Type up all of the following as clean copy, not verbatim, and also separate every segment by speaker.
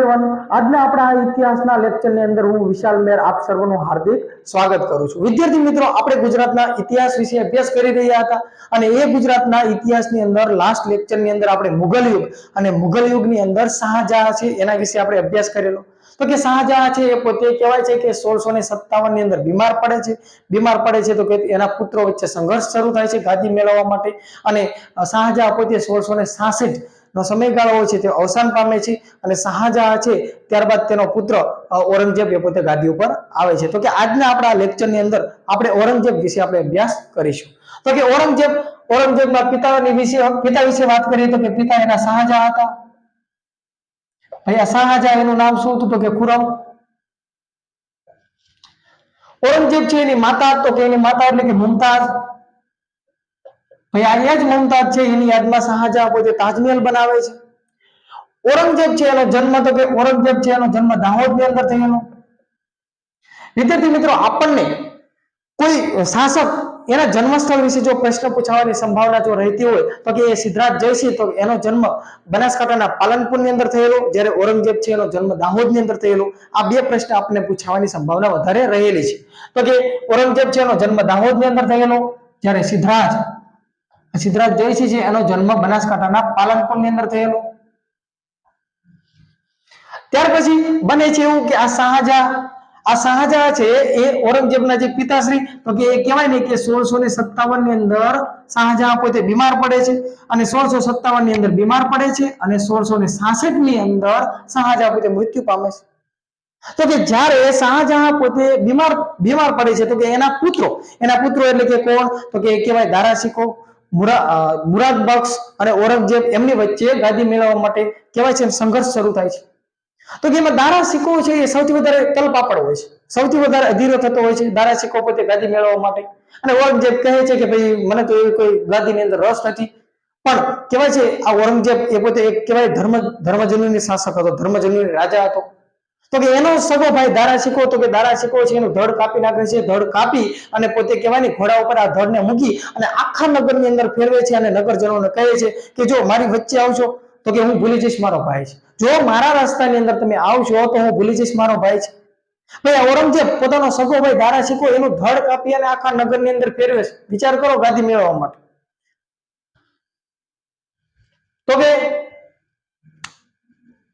Speaker 1: Everyone, આજના આપણા ઇતિહાસના લેક્ચરની અંદર હું વિશાલ મેર આપ સર્વનું હાર્દિક સ્વાગત કરું છું। વિદ્યાર્થી મિત્રો, આપણે ગુજરાતના ઇતિહાસ વિશે અભ્યાસ કરી રહ્યા હતા અને એ ગુજરાતના ઇતિહાસની અંદર લાસ્ટ લેક્ચરની અંદર આપણે મુગલ યુગ અને મુગલ યુગની અંદર શાહજહાં છે એના વિશે આપણે અભ્યાસ કરેલો। તો કે શાહજહાં છે એ પોતે કહેવાય છે કે 1657 ની અંદર બીમાર પડે છે તો કે એના પુત્રો વચ્ચે સંઘર્ષ શરૂ થાય છે ગાદી મેળવવા માટે અને શાહજહાં પોતે 1666 નો સમયગાળો હોય છે તે અવસાન પામે છે અને શાહજહાં છે ત્યારબાદ તેનો પુત્ર ઔરંગઝેબ એ પોતે ગાદી ઉપર આવે છે। તો કે આજના આપણા લેક્ચરની અંદર આપણે ઔરંગઝેબ વિશે આપણે અભ્યાસ કરીશું। તો કે ઔરંગઝેબના પિતા વિશે વાત કરીએ તો કે પિતા એના શાહજહાં હતા। અહીંયા શાહજહાં એનું નામ શું હતું તો કે ખુરમ। ઔરંગઝેબ છે એની માતા તો કે એની માતા એટલે કે મુમતાઝ। ભાઈ અહીંયા જ મુમતાઝ છે એની યાદમાં શાહજહાં પોતે તાજમહેલ બનાવે છે। ઔરંગઝેબ છે એનો જન્મ તો કે ઔરંગઝેબ છે એનો જન્મ દાહોદની અંદર થયેલો। વિદ્યાર્થી મિત્રો, આપણને કોઈ શાસક એના જન્મસ્થળ વિશે જો પ્રશ્ન પૂછવાની સંભાવના જો રહેતી હોય તો કે એ સિદ્ધરાજ જયસિંહ, તો એનો જન્મ બનાસકાંઠાના પાલનપુરની અંદર થયેલો, જ્યારે ઔરંગઝેબ છે એનો જન્મ દાહોદની અંદર થયેલો। આ બે પ્રશ્ન આપણને પૂછવાની સંભાવના વધારે રહેલી છે। તો કે ઔરંગઝેબ છે એનો જન્મ દાહોદની અંદર થયેલો, જ્યારે સિદ્ધરાજ જયસિંહ છે એનો જન્મ બનાસકાંઠાના પાલનપુરની અંદર થયેલો। ત્યાર પછી બને છે એવું કે આ શાહજહાં છે એ ઔરંગઝેબના જે પિતાશ્રી તો કે એ કહેવાય ને કે 1657 ની અંદર શાહજહાં પોતે બીમાર પડે છે અને 1657 ની અંદર બીમાર પડે છે અને 1666 ની અંદર શાહજહાં પોતે મૃત્યુ પામે છે। તો કે જ્યારે શાહજહાં પોતે બીમાર પડે છે તો કે એના પુત્રો એટલે કે કોણ તો કે કહેવાય દારા શિકોહ, મુરાદ બખ્શ અને ઔરંગઝેબ, એમની વચ્ચે ગાદી મેળવવા માટે કહેવાય છે સંઘર્ષ શરૂ થાય છે। તો કે એમાં દારા શિકોહ છે એ સૌથી વધારે તલપાપડ હોય છે, સૌથી વધારે અધીરો થતો હોય છે દારા શિકોહ પોતે ગાદી મેળવવા માટે। અને ઔરંગઝેબ કહે છે કે ભાઈ મને તો એવી કોઈ ગાદીની અંદર રસ નથી, પણ કહેવાય છે આ ઔરંગઝેબ એ પોતે એક કહેવાય ધર્મજનની શાસક હતો, ધર્મજનની રાજા હતો। તો કે એનો સગો ભાઈ દારા શિકોહ છે એનું ધડ કાપી નાખે છે, ધડ કાપી અને પોતે કહેવાય ને ઘોડા ઉપર આ ધડને મૂકી અને આખા નગરની અંદર ફેરવે છે અને નગરજનોને કહે છે કે જો મારી વચ્ચે આવશો તો કે હું ભૂલી જઈશ મારો ભાઈ છે, જો મારા રસ્તાની અંદર તમે આવશો તો હું ભૂલી જઈશ મારો ભાઈ છે। ભાઈ ઔરંગઝેબ પોતાનો સગો ભાઈ દારા શિકોહ એનું ધડ કાપી અને આખા નગરની અંદર ફેરવે છે, વિચાર કરો ગાદી મેળવવા માટે। તો કે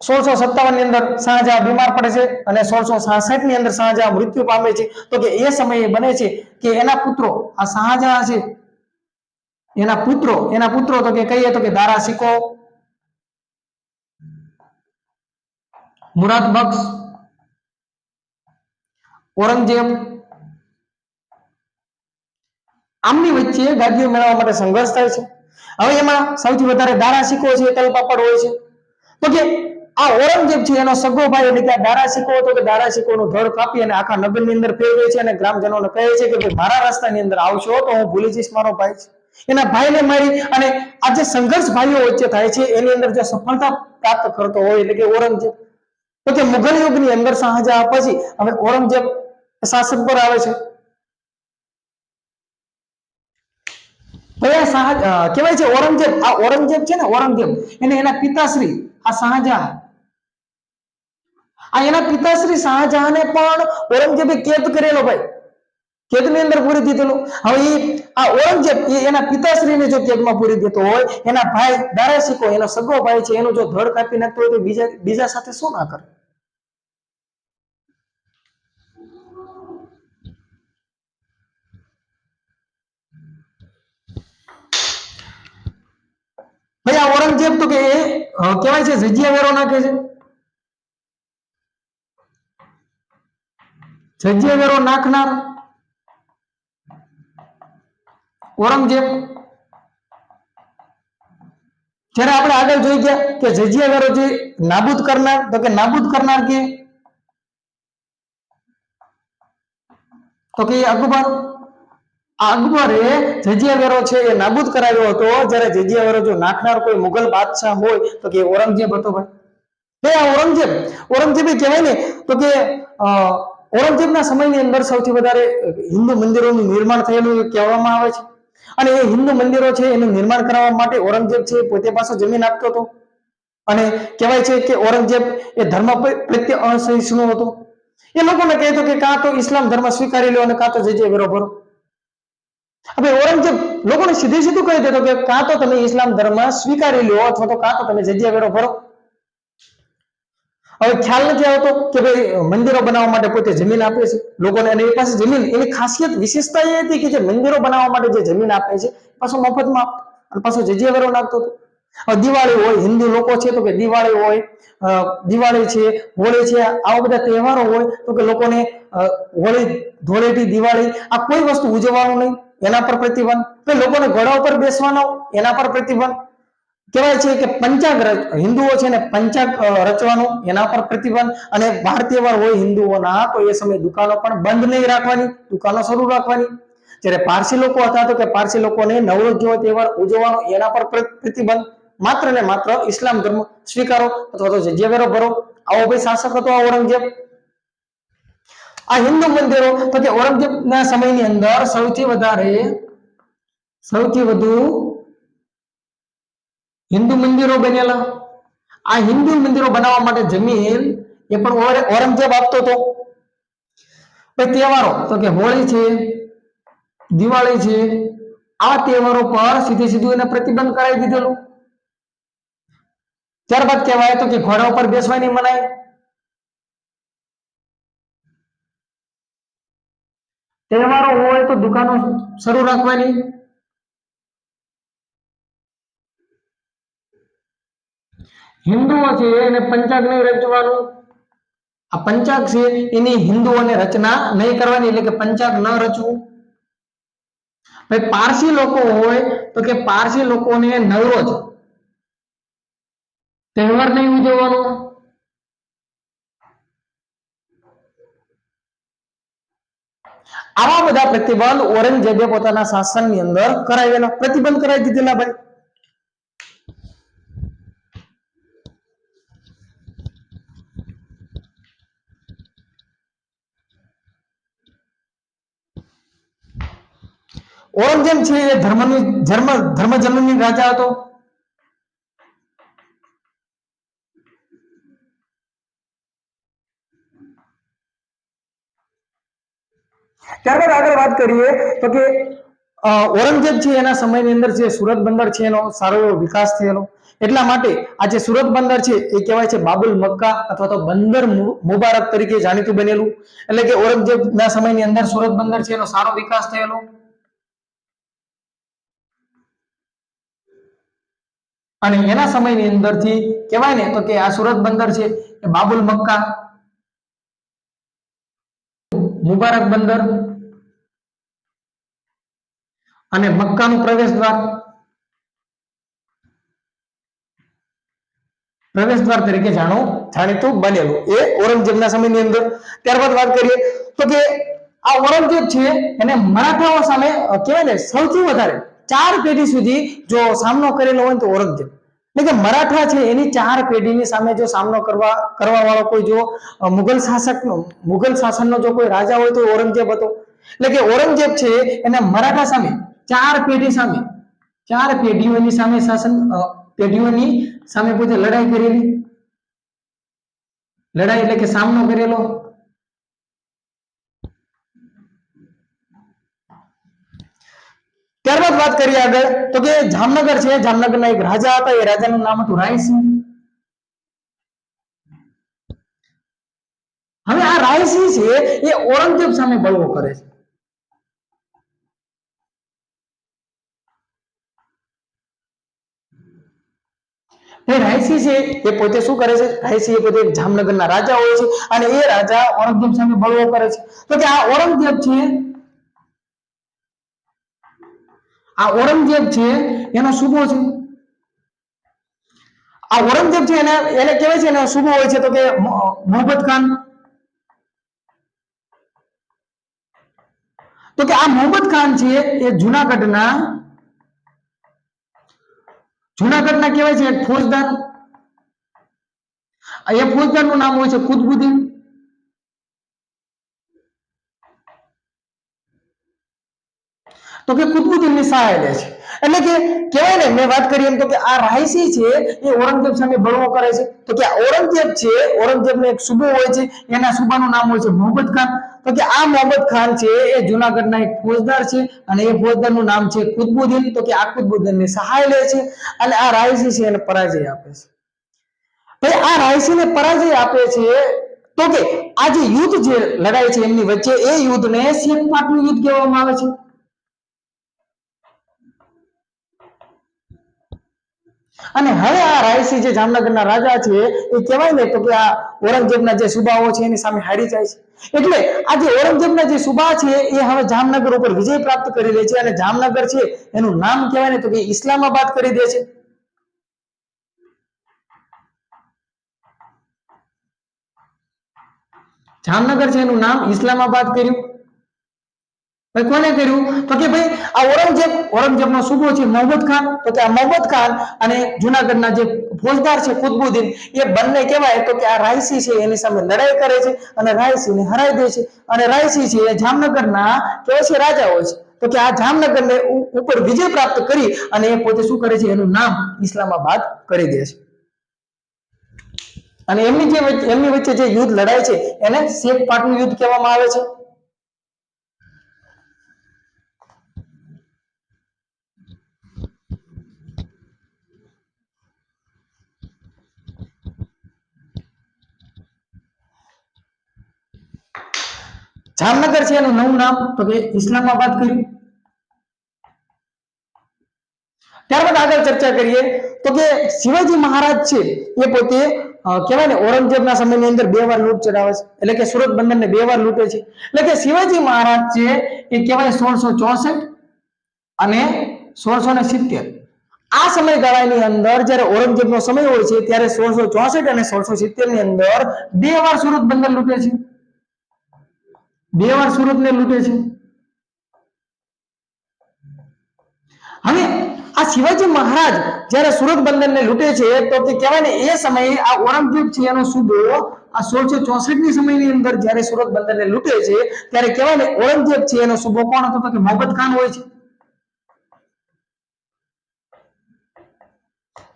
Speaker 1: 1657 ની અંદર શાહજહાં બીમાર પડે છે અને 1666 ની અંદર શાહજહાં મૃત્યુ પામે છે। તો કે એ સમયે બને છે કે એના પુત્રો આ શાહજહાં છે એના પુત્રો તો કે કહીએ તો કે દારા શિકોહ, મુરાદ બખ્શ, ઔરંગઝેબ, આમની વચ્ચે ગાદીઓ મેળવવા માટે સંઘર્ષ થાય છે। હવે એમાં સૌથી વધારે દારા શિકોહ છે તલપાપડ હોય છે। તો કે આ ઔરંગઝેબ છે એનો સગો ભાઈ એટલે કે દારા શિકોહ હતો કે દારા શિકોહનું ધડ કાપી અને આખા નગરની અંદર ફેરવે છે અને ગ્રામજનોને કહે છે કે ભાઈ મારા રસ્તાની અંદર આવશો તો હું ભૂલી જઈશ મારો ભાઈ છે। એના ભાઈને મારી અને આ જે સંઘર્ષ ભાઈઓ વચ્ચે થાય છે એની અંદર જે સફળતા પ્રાપ્ત કરતો હોય એટલે કે ઔરંગઝેબ, તો કે મુઘલ યુગની અંદર શાહજહાં પછી હવે ઔરંગઝેબ શાસન પર આવે છે। કહેવાય છે ઔરંગઝેબ છે ને એને એના પિતાશ્રી આ શાહજહાં એના પિતાશ્રી શાહજહાંને પણ ઔરંગઝેબે કેદ કરેલો, ભાઈ કેદની અંદર પૂરી દીધેલો। હવે આ ઔરંગઝેબ એના પિતાશ્રીને જો કેદમાં પૂરી દેતો હોય, એના ભાઈ દારા શિકોહ એનો સગો ભાઈ છે એનું જો ધડ કાપી નાખતો હોય તો બીજા સાથે શું ના કરે। ભાઈ આ ઔરંગઝેબ તો કે કહેવાય છે જજિયા વેરો નાખે છે, જજિયા વેરો નાખનાર ઔરંગઝેબ। જ્યારે આપણે આગળ જોઈ ગયા કે જજિયા વેરો જે નાબૂદ કરનાર તો કે અકબરે જજિયા વેરો છે એ નાબૂદ કરાવ્યો હતો, જ્યારે જજિયા વેરો જો નાખનાર કોઈ મુગલ બાદશાહ હોય તો કે ઔરંગઝેબ હતો। ભાઈ આ ઔરંગઝેબે કહેવાય ને તો કે ઔરંગઝેબના સમયની અંદર સૌથી વધારે હિન્દુ મંદિરોનું નિર્માણ થયેલું કહેવામાં આવે છે અને એ હિન્દુ મંદિરો છે એનું નિર્માણ કરાવવા માટે ઔરંગઝેબ છે પોતે પાસે જમીન આપતો હતો। અને કહેવાય છે કે ઔરંગઝેબ એ ધર્મ પ્રત્યે અસહિષ્ણુ હતો. એ લોકોને કહેતો કે કાં તો ઇસ્લામ ધર્મ સ્વીકારી લો અને કાં તો જજે વેરો ભરો. હવે ઔરંગઝેબ લોકોને સીધે સીધું કહી દેતો કે કાં તો તમે ઇસ્લામ ધર્મ સ્વીકારી લો અથવા તો કાં તો તમે જજ્યા વેરો ભરો. હવે ખ્યાલ નથી આવતો કે ભાઈ મંદિરો બનાવવા માટે પોતે જમીન આપે છે લોકોને, અને એ પાસે જમીન, એની ખાસિયત વિશેષતા એ હતી કે જે મંદિરો બનાવવા માટે જે જમીન આપે છે પાછો મફતમાં અને પાછો જજ્યા વેરો નાખતો હતો. દિવાળી હોય, હિન્દુ લોકો છે તો કે દિવાળી હોય, દિવાળી છે, હોળી છે, આવા બધા તહેવારો હોય તો કે લોકોને હોળી, ધૂળેટી, દિવાળી આ કોઈ વસ્તુ ઉજવવાનું નહીં, એના પર પ્રતિબંધ. લોકોને ઘોડા ઉપર બેસવાનો, એના પર પ્રતિબંધ. કહેવાય છે કે પંચાંગ, હિન્દુઓ છે ને પંચાંગ રચવાનું, એના પર પ્રતિબંધ. અને વાર તહેવાર હોય હિન્દુઓના તો એ સમયે દુકાનો પણ બંધ નહીં રાખવાની, દુકાનો શરૂ રાખવાની. જ્યારે પારસી લોકો હતા તો કે પારસી લોકોને નવરોઝ જેવો તહેવાર ઉજવવાનો, એના પર પ્રતિબંધ. માત્ર ને માત્ર ઇસ્લામ ધર્મ સ્વીકારો અથવા તો જજ્યા વેરો ભરો. આવો ભાઈ શાસક હતો આ ઔરંગઝેબ. આ હિન્દુ મંદિરો તો કે ઔરંગઝેબના સમયની અંદર સૌથી વધુ હિન્દુ મંદિરો બનેલા. આ હિન્દુ મંદિરો બનાવવા માટે જમીન એ પણ ઔરંગઝેબ આપતો હતો. તહેવારો તો કે હોળી છે, દિવાળી છે, આ તહેવારો પર સીધું એને પ્રતિબંધ કરાવી દીધેલું. ત્યારબાદ કહેવાય તો કે ઘોડા ઉપર બેસવાની મનાઈ. તહેવારો હોય તો દુકાનો શરૂ રાખવાની. હિન્દુઓ છે એને પંચાંગ નહીં રચવાનું. આ પંચાંગ છે એની હિન્દુઓને રચના નહીં કરવાની, એટલે કે પંચાંગ ન રચવું. ભાઈ પારસી લોકો હોય તો કે પારસી લોકોને નવરોજ તહેવાર નહીં ઉજવવાનો. આવા બધા પ્રતિબંધ ઔરંગઝેબે પોતાના શાસનની અંદર કરાવેલા, પ્રતિબંધ કરાવી દીધેલા ભાઈ. ઔરંગઝેબ છે એ ધર્મજનની રાજા હતો. ત્યારબાદ આગળ વાત કરીએ તો કે ઔરંગઝેબ છે એના સમયની અંદર જે સુરત બંદર છે એનો સારો એવો વિકાસ થયેલો. એટલા માટે આ જે સુરત બંદર છે એ કહેવાય છે બાબુલ મક્કા અથવા તો બંદર મુબારક તરીકે જાણીતું બનેલું. એટલે કે ઔરંગઝેબના સમયની અંદર સુરત બંદર છે એનો સારો વિકાસ થયેલો. અને એના સમયની અંદરથી કહેવાય ને તો કે આ સુરત બંદર છે એ બાબુલ મક્કા, મુબારક બંદર અને મક્કાનું પ્રવેશ દ્વાર તરીકે જાણીતું બનેલું એ ઔરંગઝેબના સમયની અંદર. ત્યારબાદ વાત કરીએ તો કે આ ઔરંગઝેબ છે એને મરાઠાઓ સામે કહેવાય ને સૌથી વધારે 4 પેઢી સુધી જો સામનો કરેલો હોય તો ઔરંગઝેબ, એટલે કે મરાઠા છે એની 4 પેઢીની સામે જો સામનો કરવા વાળો કોઈ જો મુગલ શાસનનો જો કોઈ રાજા હોય તો ઔરંગઝેબ હતો. એટલે કે ઔરંગઝેબ છે એને મરાઠા સામે 4 પેઢીઓની સામે પોતે લડાઈ કરેલી. લડાઈ એટલે કે સામનો કરેલો. ત્યારબાદ વાત કરીએ આગળ તો કે જામનગર છે, જામનગરના એક રાજા હતા, એ રાજાનું નામ હતું રાયસિંહ. હવે આ રાયસિંહ છે એ ઔરંગઝેબ સામે બળવો કરે છે. રાયસિંહ છે એ પોતે શું કરે છે? રાયસિંહ એ પોતે જામનગરના રાજા હોય છે અને એ રાજા ઔરંગઝેબ સામે બળવો કરે છે. તો કે આ ઔરંગઝેબ છે એનો સૂબો છે. આ ઔરંગઝેબ છે એને કહેવાય છે એનો સૂબો હોય છે તો કે મોહબ્બત ખાન. તો કે આ મોહમ્મદ ખાન છે એ જુનાગઢના કહેવાય છે એક ફોજદાર. એ ફોજદારનું નામ હોય છે કુતબુદ્દીન. તો કે કુતુબુદ્દીનની સહાય લે છે. એટલે કે કહેવાય ને, મેં વાત કરી એમ તો કે આ રાયસી છે એ ઔરંગઝેબ સામે બળવો કરે છે. તો કે ઔરંગઝેબ છે, ઔરંગઝેબનો એક સુબો હોય છે, એના સુબાનું નામ હોય છે મોહમ્મદ ખાન. તો કે આ મોહમ્મદ ખાન છે એ જુનાગઢના એક ફોજદાર છે અને એ ફોજદારનું નામ છે કુતુબુદ્દીન. તો કે આ કુતુબુદ્દીનની સહાય લે છે અને આ રાયસી છે એને પરાજય આપે છે. ભાઈ આ રાયસીને પરાજય આપે છે. તો કે આ જે યુદ્ધ જે લડાઈ છે એમની વચ્ચે, એ યુદ્ધને શેખપાટનું યુદ્ધ કહેવામાં આવે છે. અને હવે આ રાયસી જે જામનગરના રાજા છે એ કહેવાય ને તો કે આ ઔરંગઝેબના જે સુબાઓ છે એની સામે હારી જાય છે. એટલે આ જે ઔરંગઝેબના જે સુબા છે એ હવે જામનગર ઉપર વિજય પ્રાપ્ત કરી લે છે અને જામનગર છે એનું નામ કહેવાય ને તો કે ઇસ્લામાબાદ કરી દે છે. જામનગર છે એનું નામ ઇસ્લામાબાદ કર્યું. ભાઈ કોને કર્યું? તો કે ભાઈ આ ઔરંગઝેબનો સુબો છે મોહમ્મદ ખાન. તો કે આ મોહમ્મદ ખાન અને જુનાગઢના જે ફોજદાર છે કુતુબુદ્દીન, એ બંને કહેવાય તો કે આ રાયસી છે એની સામે લડાઈ કરે છે અને રાયસીને હરાઈ દે છે. અને રાયસી છે એ જામનગરના કેવા છે રાજા હોય છે. તો કે આ જામનગરને ઉપર વિજય પ્રાપ્ત કરી અને એ પોતે શું કરે છે, એનું નામ ઇસ્લામાબાદ કરી દે છે. અને એમની વચ્ચે જે યુદ્ધ લડાય છે એને શેખપાટનું યુદ્ધ કહેવામાં આવે છે. જામનગર છે એનું નવું નામ તો કે ઇસ્લામાબાદ કર્યું. ત્યારબાદ આગળ ચર્ચા કરીએ તો કે શિવાજી મહારાજ છે એ પોતે કહેવાય ને ઔરંગઝેબના સમયની અંદર 2 વાર લૂંટ ચડાવે છે. એટલે કે સુરત બંદરને 2 વાર લૂંટે છે. એટલે કે શિવાજી મહારાજ છે એ કહેવાય 1664 અને 1670 આ સમયગાળાની અંદર જ્યારે ઔરંગઝેબનો સમય હોય છે ત્યારે 1664 અને 1670 ની અંદર 2 વાર સુરત બંદર લૂંટે છે. 2 વાર સુરતને લૂંટે છે. હવે આ શિવાજી મહારાજ જ્યારે સુરત બંદરને લૂંટે છે તો તે કહેવાય ને એ સમયે આ ઔરંગઝેબ છે એનો સુબો આ 1664 ની સમયની અંદર જ્યારે સુરત બંદરને લૂંટે છે ત્યારે કહેવાય ને ઔરંગઝેબ છે એનો સુબો કોણ હતો? તો કે મોહમ્મદ ખાન હોય છે.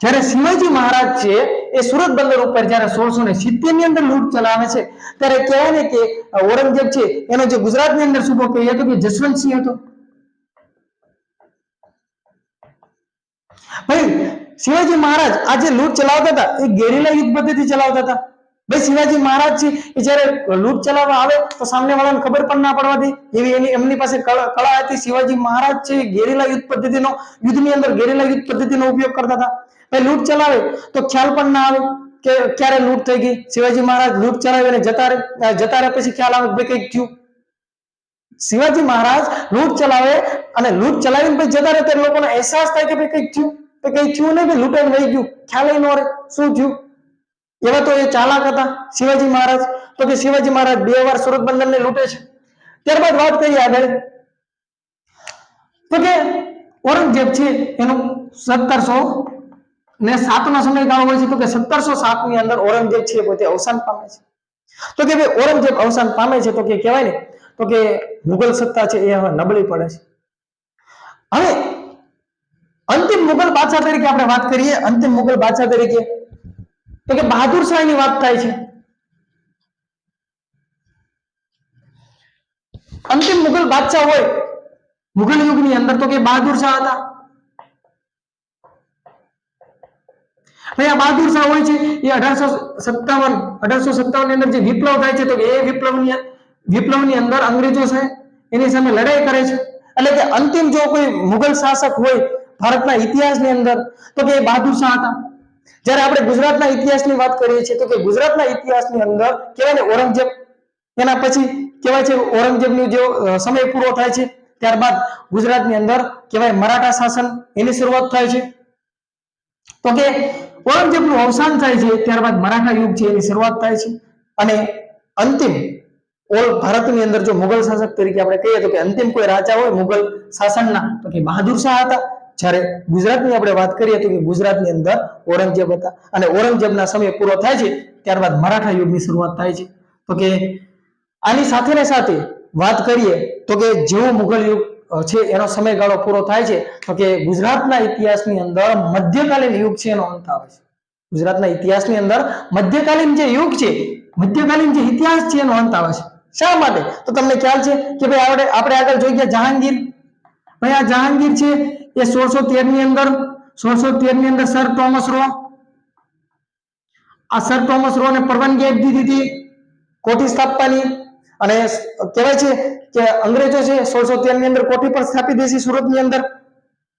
Speaker 1: જ્યારે શિવાજી મહારાજ છે એ સુરત બંદર ઉપર જ્યારે 1670 ની અંદર લૂંટ ચલાવે છે ત્યારે કહેવાય ને કે ઔરંગઝેબ છે એનો જે ગુજરાતની અંદર સુબો કહી હતો કે જસવંતસિંહ હતો. ભાઈ શિવાજી મહારાજ આ જે લૂંટ ચલાવતા હતા એ ગેરીલા યુદ્ધ પદ્ધતિ ચલાવતા હતા. ભાઈ શિવાજી મહારાજ છે એ જ્યારે લૂંટ ચલાવવા આવે તો સામેવાળાને ખબર પણ ના પડવા દે એવી એમની પાસે કળા હતી. શિવાજી મહારાજ છે ગેરીલા યુદ્ધ પદ્ધતિનો યુદ્ધની અંદર ગેરીલા યુદ્ધ પદ્ધતિનો ઉપયોગ કરતા હતા. ભાઈ લૂંટ ચલાવે તો ખ્યાલ પણ ના આવે કે ક્યારે લૂંટ થઈ ગઈ. શિવાજી મહારાજ લૂંટ ચલાવીને જતા રહે પછી ખ્યાલ આવે કે કંઈક થયું. શિવાજી મહારાજ લૂંટ ચલાવે અને લૂંટ ચલાવીને પછી જતા રહે ત્યારે લોકોને અહેસાસ થાય કે ભાઈ કંઈક થયું. તો કંઈ થયું નહીં, ભાઈ લૂંટાઈને વહી ગયું, ખ્યાલ ન રહે શું થયું. એવા તો એ ચાલાક હતા શિવાજી મહારાજ. તો કે શિવાજી મહારાજ 2 વાર સુરત બંદરને લૂંટે છે. ત્યારબાદ વાત કરીએ આગળ તો કે ઔરંગઝેબ છે એનું 1707 નો સમયગાળો હોય છે. તો કે 1707 ની અંદર ઔરંગઝેબ છે પોતે અવસાન પામે છે. તો કે ભાઈ ઔરંગઝેબ અવસાન પામે છે તો કે કહેવાય ને તો કે મુગલ સત્તા છે એ હવે નબળી પડે છે. હવે અંતિમ મુગલ બાદશાહ તરીકે આપણે વાત કરીએ. અંતિમ મુગલ બાદશાહ તરીકે તો કે બહાદુર શાહની વાત થાય છે. અંતિમ મુગલ બાદશાહ હોય મુગલ યુગની અંદર તો કે બહાદુર શાહ હતા. ભાઈ આ બહાદુર શાહ હોય છે એ 1857 ની અંદર જે વિપ્લવ થાય છે તો એ વિપ્લવની અંદર અંગ્રેજો છે એની સામે લડાઈ કરે છે. એટલે કે અંતિમ જો કોઈ મુગલ શાસક હોય ભારતના ઇતિહાસની અંદર તો કે બહાદુર શાહ હતા. જ્યારે આપણે ગુજરાતના ઇતિહાસની વાત કરીએ છીએ તો કે ગુજરાતના ઇતિહાસની અંદર કહેવાય ને ઔરંગઝેબ, એના પછી કહેવાય છે ઔરંગઝેબનો જે સમય પૂરો થાય છે ત્યારબાદ ગુજરાતની અંદર કહેવાય મરાઠા શાસન એની શરૂઆત થાય છે. તો કે ઔરંગઝેબનું અવસાન થાય છે ત્યારબાદ મરાઠા યુગ છે એની શરૂઆત થાય છે. અને અંતિમ ભારતની અંદર જો મુગલ શાસક તરીકે આપણે કહીએ તો કે અંતિમ કોઈ રાજા હોય મુગલ શાસનના તો કે બહાદુર શાહ હતા. જ્યારે ગુજરાતની આપણે વાત કરીએ તો કે ગુજરાતની અંદર ઔરંગઝેબ હતા. અને ઔરંગઝેબના સમય પૂરો થાય છે ત્યારબાદ મરાઠા યુગની શરૂઆત થાય છે. તો કે આની સાથે ને સાથે વાત કરીએ તો કે જેવો મુગલ યુગ છે એનો સમયગાળો પૂરો થાય છે તો કે ગુજરાતના ઇતિહાસની અંદર મધ્યકાલીન યુગ છે એનો અંત આવે છે. ગુજરાતના ઇતિહાસની અંદર મધ્યકાલીન જે યુગ છે, મધ્યકાલીન જે ઇતિહાસ છે એનો અંત આવે છે. શા માટે? તો તમને ખ્યાલ છે કે ભાઈ આપણે આગળ જોઈ ગયા જહાંગીર. ભાઈ આ જહાંગીર છે એ 1613 ની અંદર સર થોમસ રો, આ સર થોમસ રો ને પરવાનગી આપી દીધી હતી કોઠી સ્થાપવાની. અને કહેવાય છે કે અંગ્રેજો છે 1613 ની અંદર કોઠી પર સ્થાપી દેશે સુરત ની અંદર.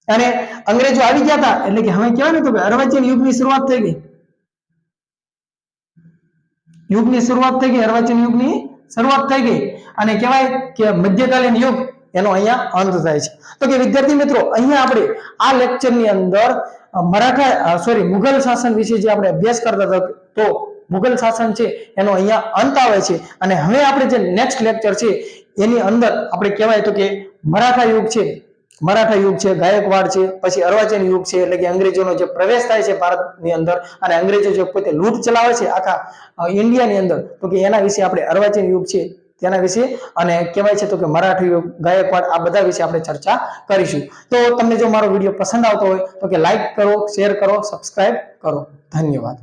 Speaker 1: અને અંગ્રેજો આવી ગયા હતા એટલે કે હવે કહેવાય ને તો કે અર્વાચીન યુગની શરૂઆત થઈ ગઈ. અર્વાચીન યુગની શરૂઆત થઈ ગઈ અને કહેવાય કે મધ્યકાલીન યુગ એનો અહીંયા અંત થાય છે. તો કે વિદ્યાર્થી મિત્રો અહીંયા આપણે આ લેક્ચરની અંદર મુઘલ શાસન વિશે જે આપણે અભ્યાસ કરતા હતા તો મુઘલ શાસન છે એનો અહીંયા અંત આવે છે. અને હવે આપણે જે નેક્સ્ટ લેક્ચર છે એની અંદર આપણે કહેવાય તો કે મરાઠા યુગ છે, ગાયકવાડ છે, પછી અર્વાચીન યુગ છે એટલે કે અંગ્રેજોનો જે પ્રવેશ થાય છે ભારતની અંદર અને અંગ્રેજો જે પોતે લૂંટ ચલાવે છે આખા ઇન્ડિયાની અંદર તો કે એના વિશે આપણે અર્વાચીન યુગ છે તેના વિશે અને કહેવાય છે તો કે મરાઠા યુગ, ગાયકવાડ આ બધા વિશે આપણે ચર્ચા કરીશું. તો તમને જો મારો વિડીયો પસંદ આવતો હોય તો કે લાઈક કરો, શેર કરો, સબસ્ક્રાઇબ કરો. ધન્યવાદ.